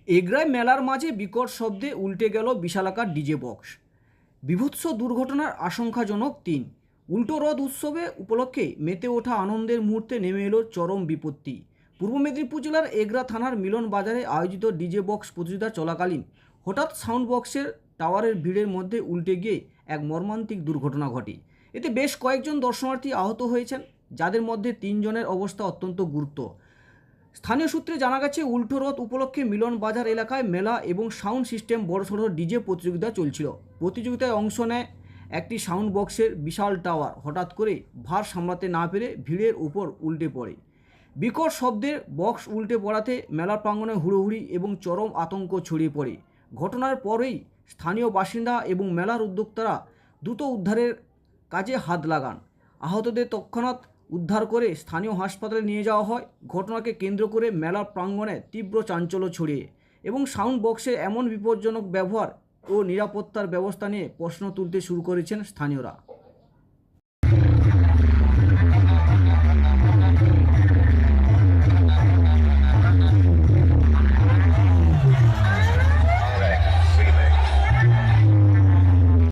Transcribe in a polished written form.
এগরায় মেলার মাঝে বিকট শব্দে উল্টে গেল বিশালাকার ডিজে বক্স। বীভৎস দুর্ঘটনার আশঙ্কাজনক ৩। উল্টো রথ উৎসবে উপলক্ষে মেতে ওঠা আনন্দের মুহূর্তে নেমে এলো চরম বিপত্তি। পূর্ব মেদিনীপুর জেলার এগরা থানার মিলন বাজারে আয়োজিত ডিজে বক্স প্রতিযোগিতা চলাকালীন হঠাৎ সাউন্ড বক্সের টাওয়ারের ভিড়ের মধ্যে উল্টে গিয়ে এক মর্মান্তিক দুর্ঘটনা ঘটে। এতে বেশ কয়েকজন দর্শনার্থী আহত হয়েছেন, যাদের মধ্যে ৩ জনের অবস্থা অত্যন্ত গুরুতর। স্থানীয় সূত্রে জানা গেছে, উল্টো রথ উপলক্ষে মিলন বাজার এলাকায় মেলা এবং সাউন্ড সিস্টেম বড়সড় ডিজে প্রতিযোগিতা চলছিল। প্রতিযোগিতায় অংশ নেয় একটি সাউন্ড বক্সের বিশাল টাওয়ার হঠাৎ করে ভার সামলাতে না পেরে ভিড়ের উপর উল্টে পড়ে। বিকট শব্দের বক্স উল্টে পড়াতে মেলা প্রাঙ্গণে হুড়োহুড়ি এবং চরম আতঙ্ক ছড়িয়ে পড়ে। ঘটনার পরেই স্থানীয় বাসিন্দা এবং মেলার উদ্যোক্তারা দ্রুত উদ্ধারের কাজে হাত লাগান। আহতদের তৎক্ষণাৎ উদ্ধার করে স্থানীয় হাসপাতালে নিয়ে যাওয়া হয়। ঘটনাকে কেন্দ্র করে মেলার প্রাঙ্গণে তীব্র চাঞ্চল্য ছড়িয়ে এবং সাউন্ড বক্সের এমন বিপজ্জনক ব্যবহার ও নিরাপত্তার ব্যবস্থা নিয়ে প্রশ্ন তুলতে শুরু করেছেন স্থানীয়রা।